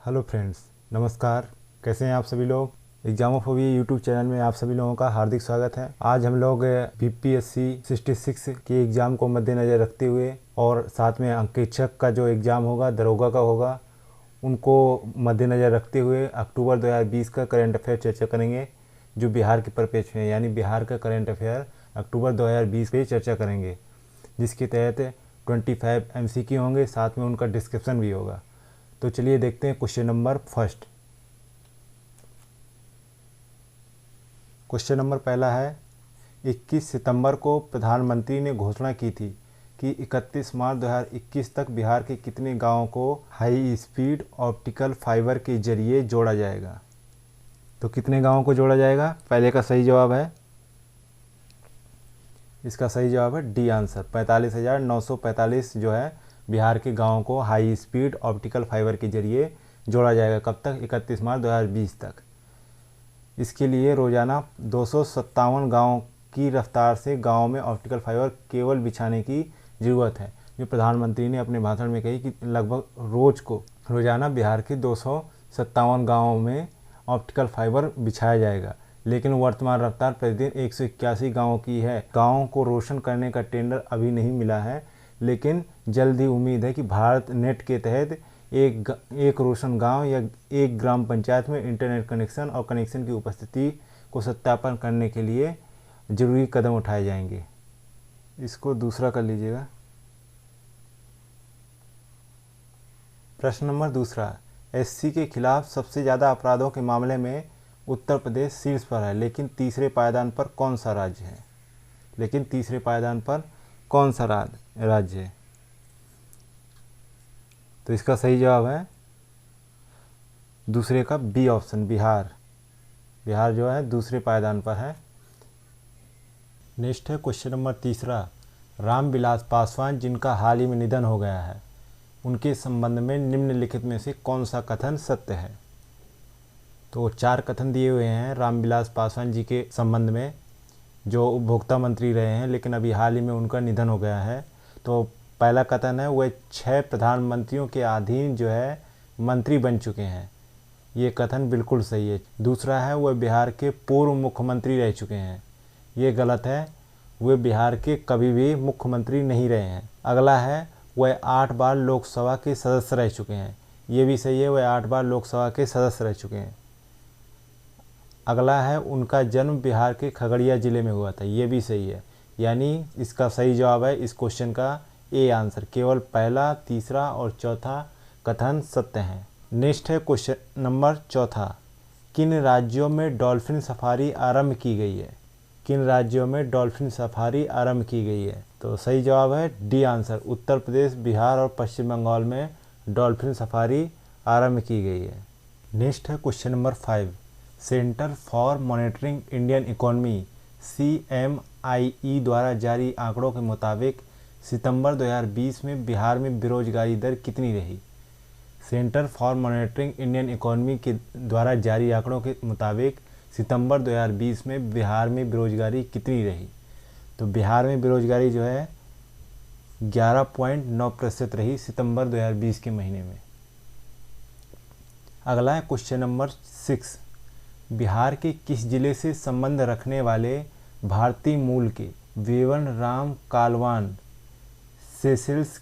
Hello friends, नमस्कार। कैसे हैं आप सभी लोग। एग्जामोफोबिया यूट्यूब चैनल में आप सभी लोगों का हार्दिक स्वागत है। आज हम लोग बीपीएससी 66 के एग्ज़ाम को मद्देनज़र रखते हुए और साथ में अंकेक्षक का जो एग्ज़ाम होगा, दरोगा का होगा, उनको मद्देनज़र रखते हुए अक्टूबर 2020 का करंट अफेयर चर्चा करेंगे, जो बिहार के परिप्रेक्ष्य में, यानी बिहार का करंट अफेयर अक्टूबर 2020 पे चर्चा करेंगे, जिसके तहत 25 MCQ होंगे, साथ में उनका डिस्क्रिप्शन भी होगा। तो चलिए देखते हैं question number first. Question number पहला है, 21 सितंबर को प्रधानमंत्री ने घोषणा की थी कि 31 मार्च 2021 तक बिहार के कितने गांवों को हाई स्पीड ऑप्टिकल फाइबर के जरिए जोड़ा जाएगा। तो कितने गांवों को जोड़ा जाएगा, पहले का सही जवाब है, इसका सही जवाब है डी आंसर, 45,945 जो है बिहार के गांवों को हाई स्पीड ऑप्टिकल फाइबर के जरिए जोड़ा जाएगा। कब तक, 31 मार्च 2020 तक। इसके लिए रोजाना 257 गाँव की रफ्तार से गाँव में ऑप्टिकल फाइबर केबल बिछाने की ज़रूरत है। जो प्रधानमंत्री ने अपने भाषण में कही कि लगभग रोजाना बिहार के 257 गाँवों में ऑप्टिकल फाइबर बिछाया जाएगा, लेकिन वर्तमान रफ्तार प्रतिदिन 181 गाँवों की है। गाँवों को रोशन करने का टेंडर अभी नहीं मिला है, लेकिन जल्द ही उम्मीद है कि भारत नेट के तहत एक रोशन गांव या एक ग्राम पंचायत में इंटरनेट कनेक्शन और कनेक्शन की उपस्थिति को सत्यापन करने के लिए जरूरी कदम उठाए जाएंगे। इसको दूसरा कर लीजिएगा। प्रश्न नंबर दूसरा, एससी के खिलाफ सबसे ज़्यादा अपराधों के मामले में उत्तर प्रदेश शीर्ष पर है, लेकिन तीसरे पायदान पर कौन सा राज्य है। राज्य है। तो इसका सही जवाब है दूसरे का बी ऑप्शन, बिहार। बिहार जो है दूसरे पायदान पर है। नेक्स्ट है क्वेश्चन नंबर तीसरा, रामविलास पासवान जिनका हाल ही में निधन हो गया है, उनके संबंध में निम्नलिखित में से कौन सा कथन सत्य है। तो 4 कथन दिए हुए हैं रामविलास पासवान जी के संबंध में, जो उपभोक्ता मंत्री रहे हैं, लेकिन अभी हाल ही में उनका निधन हो गया है। तो पहला कथन है, वह 6 प्रधानमंत्रियों के अधीन जो है मंत्री बन चुके हैं। ये कथन बिल्कुल सही है। दूसरा है, वह बिहार के पूर्व मुख्यमंत्री रह चुके हैं। ये गलत है, वे बिहार के कभी भी मुख्यमंत्री नहीं रहे हैं। अगला है, वह 8 बार लोकसभा के सदस्य रह चुके हैं। ये भी सही है, वह 8 बार लोकसभा के सदस्य रह चुके हैं। अगला है, उनका जन्म बिहार के खगड़िया ज़िले में हुआ था। ये भी सही है, यानी इसका सही जवाब है इस क्वेश्चन का ए आंसर। केवल पहला, तीसरा और चौथा कथन सत्य हैं। नेक्स्ट है क्वेश्चन नंबर चौथा, किन राज्यों में डॉल्फिन सफारी आरंभ की गई है। तो सही जवाब है डी आंसर, उत्तर प्रदेश, बिहार और पश्चिम बंगाल में डॉल्फिन सफारी आरंभ की गई है। नेक्स्ट है question number 5, centre for monitoring Indian economy CMIE द्वारा जारी आंकड़ों के मुताबिक सितंबर 2020 में बिहार में बेरोजगारी दर कितनी रही। Centre for monitoring Indian economy के द्वारा जारी आंकड़ों के मुताबिक सितंबर 2020 में बिहार में बेरोजगारी कितनी रही। तो बिहार में बेरोजगारी जो है 11.9% रही सितंबर 2020 के महीने में। अगला है क्वेश्चन नंबर 6, बिहार के किस जिले से संबंध रखने वाले भारतीय मूल के वेवन राम कालवान सेशेल्स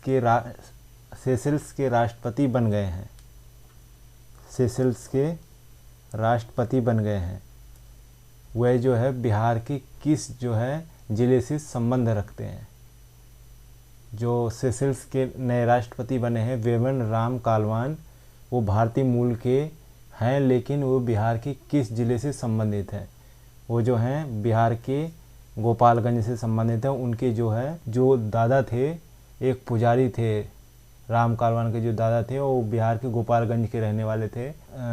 के राष्ट्रपति बन गए हैं। वह जो है बिहार के किस जो है ज़िले से संबंध रखते हैं। जो सेशेल्स के नए राष्ट्रपति बने हैं वेवन राम कालवान, वो भारतीय मूल के हैं, लेकिन वो बिहार के किस ज़िले से संबंधित हैं। वो जो हैं बिहार के गोपालगंज से संबंधित हैं। उनके जो दादा थे, एक पुजारी थे, राम कालवान के जो दादा थे वो बिहार के गोपालगंज के रहने वाले थे।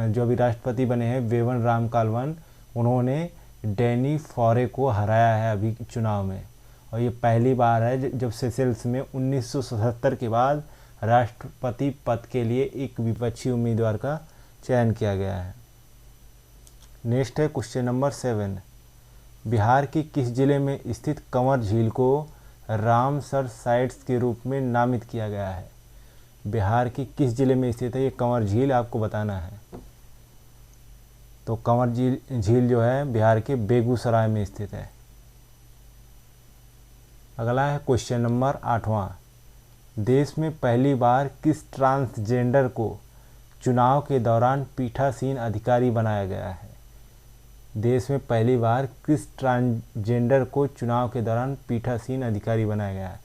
जो अभी राष्ट्रपति बने हैं वेवन राम कालवान, उन्होंने डैनी फॉरे को हराया है अभी चुनाव में, और ये पहली बार है जब सेशेल्स में 1977 के बाद राष्ट्रपति पद के लिए एक विपक्षी उम्मीदवार का चयन किया गया है। नेक्स्ट है क्वेश्चन नंबर 7, बिहार के किस जिले में स्थित कंवर झील को रामसर साइट्स के रूप में नामित किया गया है। बिहार के किस जिले में स्थित है? ये कंवर झील आपको बताना है। तो कंवर झील जो है बिहार के बेगूसराय में स्थित है। अगला है क्वेश्चन नंबर 8वां। देश में पहली बार किस ट्रांसजेंडर को चुनाव के दौरान पीठासीन अधिकारी बनाया गया है? देश में पहली बार किस ट्रांसजेंडर को चुनाव के दौरान पीठासीन अधिकारी बनाया गया है?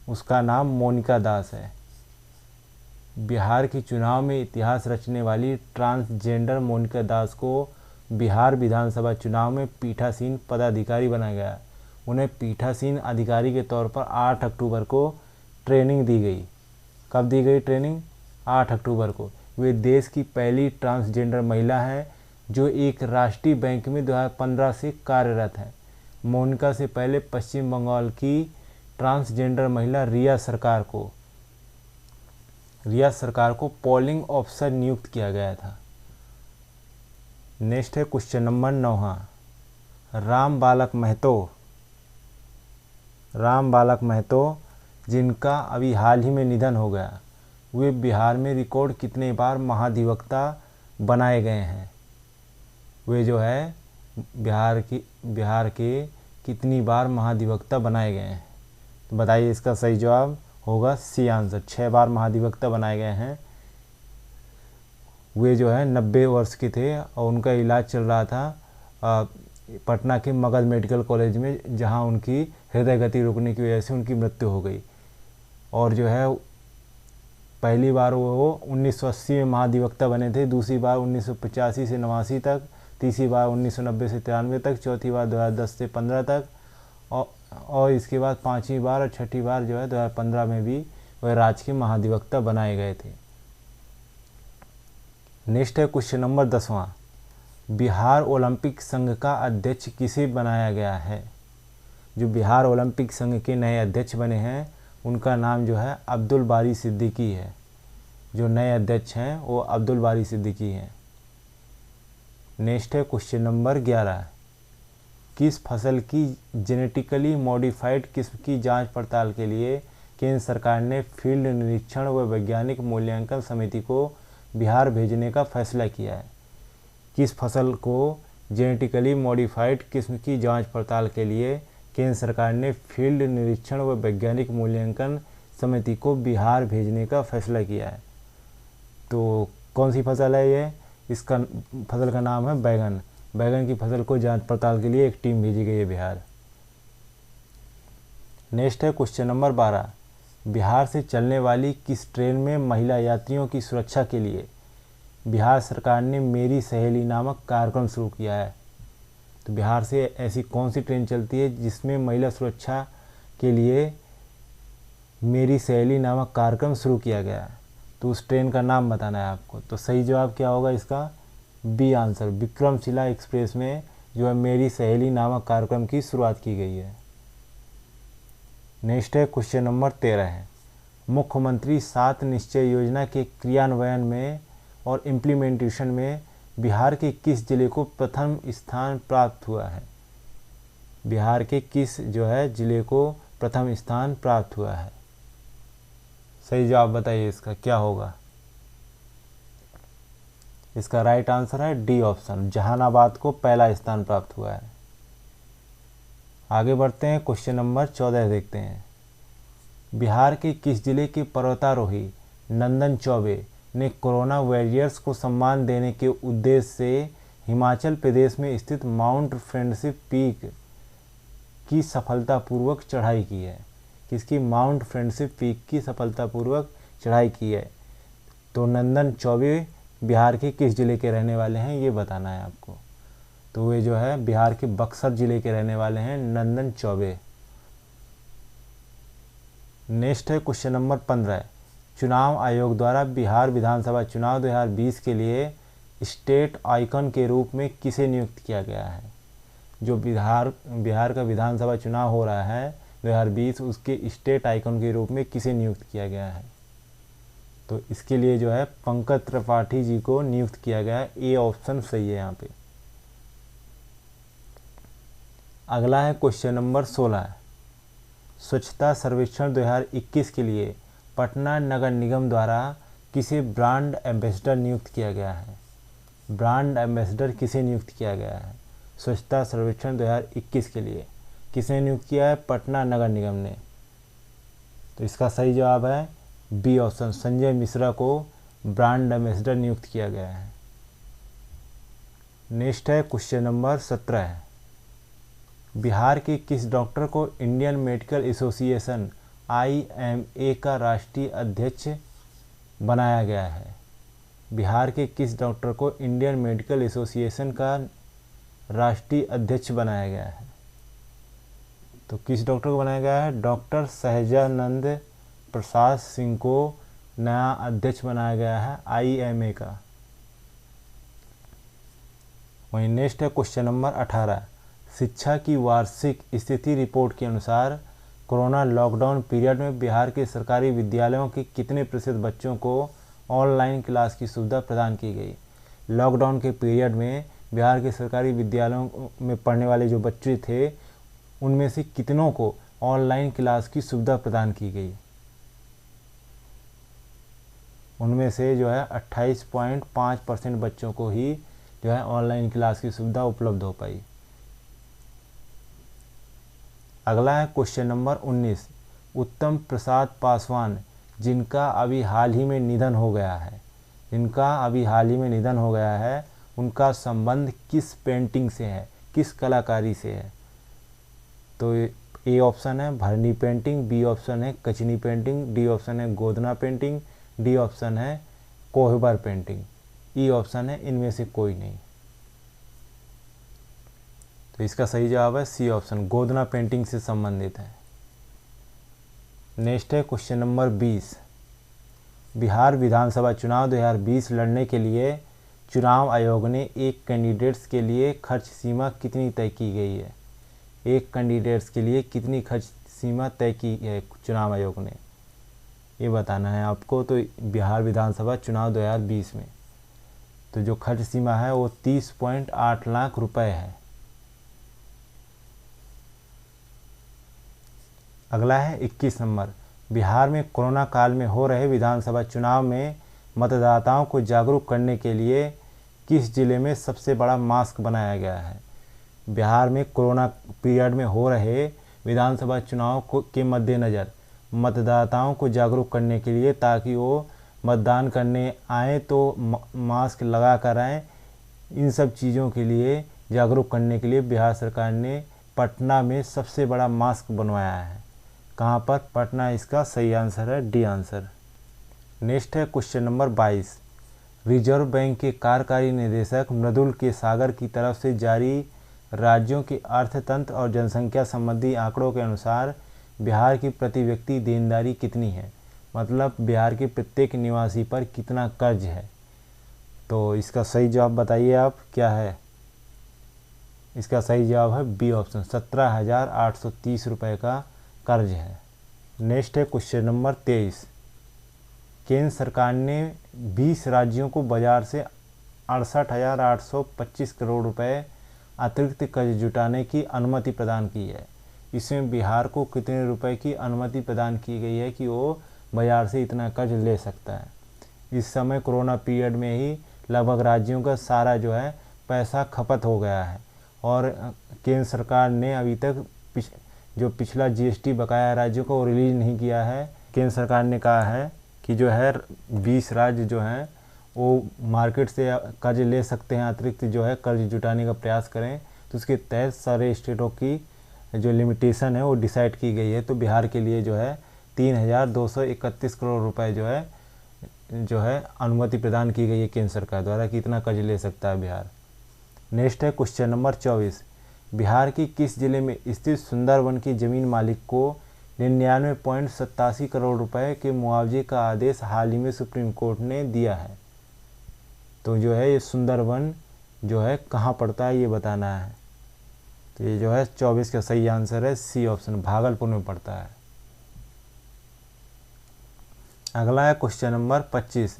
उसका नाम मोनिका दास है। बिहार के चुनाव में इतिहास रचने वाली ट्रांसजेंडर मोनिका दास को बिहार विधानसभा चुनाव में पीठासीन पदाधिकारी बनाया गया। उन्हें पीठासीन अधिकारी के तौर पर 8 अक्टूबर को ट्रेनिंग दी गई। कब दी गई ट्रेनिंग? 8 अक्टूबर को। वे देश की पहली ट्रांसजेंडर महिला है जो एक राष्ट्रीय बैंक में 2015 से कार्यरत है। मोनिका से पहले पश्चिम बंगाल की ट्रांसजेंडर महिला रिया सरकार को पोलिंग ऑफिसर नियुक्त किया गया था। नेक्स्ट है क्वेश्चन नंबर 9। राम बालक महतो जिनका अभी हाल ही में निधन हो गया, वे बिहार में रिकॉर्ड कितने बार महाधिवक्ता बनाए गए हैं? वे जो है बिहार के कितनी बार महाधिवक्ता बनाए गए हैं? तो बताइए, इसका सही जवाब होगा सी आंसर, 6 बार महाधिवक्ता बनाए गए हैं। वे जो है 90 वर्ष के थे और उनका इलाज चल रहा था पटना के मगध मेडिकल कॉलेज में, जहां उनकी हृदय गति रुकने की वजह से उनकी मृत्यु हो गई। और जो है पहली बार वो 1980 में महाधिवक्ता बने थे, दूसरी बार 1985 से 89 तक, तीसरी बार 1990 से 93 तक, चौथी बार 2010 से 15 तक और इसके बाद 5वीं बार और 6ठी बार जो है 2015 में भी वह राज्य के महाधिवक्ता बनाए गए थे। नेक्स्ट है क्वेश्चन नंबर 10वां। बिहार ओलंपिक संघ का अध्यक्ष किसे बनाया गया है? जो बिहार ओलंपिक संघ के नए अध्यक्ष बने हैं उनका नाम जो है अब्दुल बारी सिद्दीकी है। जो नए अध्यक्ष हैं वो अब्दुल बारी सिद्दीकी हैं। नेक्स्ट है क्वेश्चन नंबर 11। किस फसल की जेनेटिकली मॉडिफाइड किस्म की जांच पड़ताल के लिए केंद्र सरकार ने फील्ड निरीक्षण व वैज्ञानिक मूल्यांकन समिति को बिहार भेजने का फैसला किया है? किस फसल को जेनेटिकली मॉडिफाइड किस्म की जांच पड़ताल के लिए केंद्र सरकार ने फील्ड निरीक्षण व वैज्ञानिक मूल्यांकन समिति को बिहार भेजने का फैसला किया है? तो कौन सी फसल है ये? इसका फसल का नाम है बैगन। बैगन की फसल को जांच पड़ताल के लिए एक टीम भेजी गई है बिहार। नेक्स्ट है क्वेश्चन नंबर 12। बिहार से चलने वाली किस ट्रेन में महिला यात्रियों की सुरक्षा के लिए बिहार सरकार ने मेरी सहेली नामक कार्यक्रम शुरू किया है? तो बिहार से ऐसी कौन सी ट्रेन चलती है जिसमें महिला सुरक्षा के लिए मेरी सहेली नामक कार्यक्रम शुरू किया गया है? तो उस ट्रेन का नाम बताना है आपको। तो सही जवाब क्या होगा इसका? बी आंसर, विक्रमशिला एक्सप्रेस में जो है मेरी सहेली नामक कार्यक्रम की शुरुआत की गई है। नेक्स्ट है क्वेश्चन नंबर 13 है। मुख्यमंत्री 7 निश्चय योजना के क्रियान्वयन में और इम्प्लीमेंटेशन में बिहार के किस जिले को प्रथम स्थान प्राप्त हुआ है? बिहार के किस जो है जिले को प्रथम स्थान प्राप्त हुआ है? सही जवाब बताइए, इसका क्या होगा? इसका राइट आंसर है डी ऑप्शन, जहानाबाद को पहला स्थान प्राप्त हुआ है। आगे बढ़ते हैं, क्वेश्चन नंबर 14 देखते हैं। बिहार के किस जिले के पर्वतारोही नंदन चौबे ने कोरोना वॉरियर्स को सम्मान देने के उद्देश्य से हिमाचल प्रदेश में स्थित माउंट फ्रेंडशिप पीक की सफलतापूर्वक चढ़ाई की है? किसकी? माउंट फ्रेंडशिप पीक की सफलतापूर्वक चढ़ाई की है। तो नंदन चौबे बिहार के किस जिले के रहने वाले हैं ये बताना है आपको। तो वे जो है बिहार के बक्सर जिले के रहने वाले हैं नंदन चौबे। नेक्स्ट है क्वेश्चन नंबर 15। चुनाव आयोग द्वारा बिहार विधानसभा चुनाव 2020 के लिए स्टेट आइकन के रूप में किसे नियुक्त किया गया है? जो बिहार का विधानसभा चुनाव हो रहा है 2020, उसके स्टेट आइकन के रूप में किसे नियुक्त किया गया है? तो इसके लिए जो है पंकज त्रिपाठी जी को नियुक्त किया गया है। ए ऑप्शन सही है यहाँ पे। अगला है क्वेश्चन नंबर 16। स्वच्छता सर्वेक्षण 2021 के लिए पटना नगर निगम द्वारा किसे ब्रांड एम्बेसडर नियुक्त किया गया है? ब्रांड एम्बेसडर किसे नियुक्त किया गया है स्वच्छता सर्वेक्षण 2021 के लिए? किसने नियुक्त किया है? पटना नगर निगम ने। तो इसका सही जवाब है बी ऑप्शन, संजय मिश्रा को ब्रांड एम्बेसडर नियुक्त किया गया है। नेक्स्ट है क्वेश्चन नंबर 17। बिहार के किस डॉक्टर को इंडियन मेडिकल एसोसिएशन IMA का राष्ट्रीय अध्यक्ष बनाया गया है? बिहार के किस डॉक्टर को इंडियन मेडिकल एसोसिएशन का राष्ट्रीय अध्यक्ष बनाया गया है? तो किस डॉक्टर को बनाया गया है? डॉक्टर सहजानंद प्रसाद सिंह को नया अध्यक्ष बनाया गया है IMA का। वहीं नेक्स्ट है क्वेश्चन नंबर 18। शिक्षा की वार्षिक स्थिति रिपोर्ट के अनुसार कोरोना लॉकडाउन पीरियड में बिहार के सरकारी विद्यालयों के कितने प्रतिशत बच्चों को ऑनलाइन क्लास की सुविधा प्रदान की गई? लॉकडाउन के पीरियड में बिहार के सरकारी विद्यालयों में पढ़ने वाले जो बच्चे थे उनमें से कितनों को ऑनलाइन क्लास की सुविधा प्रदान की गई? उनमें से जो है 28.5% बच्चों को ही जो है ऑनलाइन क्लास की सुविधा उपलब्ध हो पाई। अगला है क्वेश्चन नंबर 19। उत्तम प्रसाद पासवान जिनका अभी हाल ही में निधन हो गया है, उनका संबंध किस पेंटिंग से है, किस कलाकारी से है? तो ए ऑप्शन है भरनी पेंटिंग, बी ऑप्शन है कचनी पेंटिंग, डी ऑप्शन है गोदना पेंटिंग, डी ऑप्शन है कोहबर पेंटिंग, ई ऑप्शन है इनमें से कोई नहीं। तो इसका सही जवाब है सी ऑप्शन, गोदना पेंटिंग से संबंधित है। नेक्स्ट है क्वेश्चन नंबर 20। बिहार विधानसभा चुनाव 2020 लड़ने के लिए चुनाव आयोग ने एक कैंडिडेट्स के लिए खर्च सीमा कितनी तय की गई है? एक कैंडिडेट्स के लिए कितनी खर्च सीमा तय की है चुनाव आयोग ने, ये बताना है आपको। तो बिहार विधानसभा चुनाव 2020 में तो जो खर्च सीमा है वो 30.8 लाख रुपए है। अगला है 21 नंबर। बिहार में कोरोना काल में हो रहे विधानसभा चुनाव में मतदाताओं को जागरूक करने के लिए किस जिले में सबसे बड़ा मास्क बनाया गया है? बिहार में कोरोना पीरियड में हो रहे विधानसभा चुनाव के मद्देनज़र मतदाताओं को जागरूक करने के लिए, ताकि वो मतदान करने आए तो मास्क लगा कर आएँ, इन सब चीज़ों के लिए जागरूक करने के लिए बिहार सरकार ने पटना में सबसे बड़ा मास्क बनवाया है। कहाँ पर? पटना। इसका सही आंसर है डी आंसर। नेक्स्ट है क्वेश्चन नंबर 22। रिजर्व बैंक के कार्यकारी निदेशक मृदुल के सागर की तरफ से जारी राज्यों के अर्थतंत्र और जनसंख्या संबंधी आंकड़ों के अनुसार बिहार की प्रति व्यक्ति देनदारी कितनी है? मतलब बिहार के प्रत्येक निवासी पर कितना कर्ज है? तो इसका सही जवाब बताइए आप, क्या है? इसका सही जवाब है बी ऑप्शन, 17,830 रुपये का कर्ज है। नेक्स्ट है क्वेश्चन नंबर 23। केंद्र सरकार ने 20 राज्यों को बाजार से 68,825 करोड़ रुपए अतिरिक्त कर्ज जुटाने की अनुमति प्रदान की है। इसमें बिहार को कितने रुपए की अनुमति प्रदान की गई है कि वो बाजार से इतना कर्ज ले सकता है? इस समय कोरोना पीरियड में ही लगभग राज्यों का सारा जो है पैसा खपत हो गया है और केंद्र सरकार ने अभी तक जो पिछला GST बकाया राज्यों को रिलीज नहीं किया है। केंद्र सरकार ने कहा है कि जो है 20 राज्य जो हैं वो मार्केट से कर्ज ले सकते हैं, अतिरिक्त जो है कर्ज जुटाने का प्रयास करें। तो उसके तहत सारे स्टेटों की जो लिमिटेशन है वो डिसाइड की गई है। तो बिहार के लिए जो है 3,231 करोड़ रुपए जो है अनुमति प्रदान की गई है केंद्र सरकार द्वारा कि इतना कर्ज ले सकता है बिहार। नेक्स्ट है क्वेश्चन नंबर 24। बिहार की किस जिले में स्थित सुंदरवन की जमीन मालिक को 99.87 करोड़ रुपए के मुआवजे का आदेश हाल ही में सुप्रीम कोर्ट ने दिया है? तो जो है ये सुंदरवन जो है कहाँ पड़ता है ये बताना है। तो ये जो है 24 का सही आंसर है सी ऑप्शन, भागलपुर में पड़ता है। अगला है क्वेश्चन नंबर 25।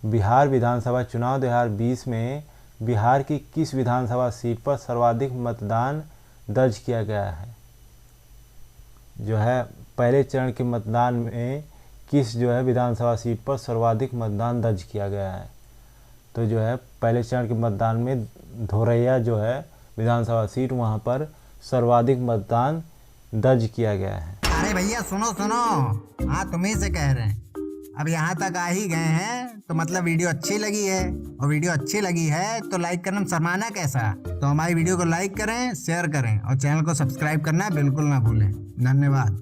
बिहार विधानसभा चुनाव 2020 में बिहार की किस विधानसभा सीट पर सर्वाधिक मतदान दर्ज किया गया है? जो है पहले चरण के मतदान में किस जो है विधानसभा सीट पर सर्वाधिक मतदान दर्ज किया गया है। तो जो है पहले चरण के मतदान में धोरैया जो है विधानसभा सीट, वहाँ पर सर्वाधिक मतदान दर्ज किया गया है। अरे भैया सुनो सुनो, हाँ तुम्ही से कह रहे हैं। अब यहाँ तक आ ही गए हैं तो मतलब वीडियो अच्छी लगी है, और वीडियो अच्छी लगी है तो लाइक करना शर्माना कैसा। तो हमारी वीडियो को लाइक करें, शेयर करें और चैनल को सब्सक्राइब करना बिल्कुल ना भूलें। धन्यवाद।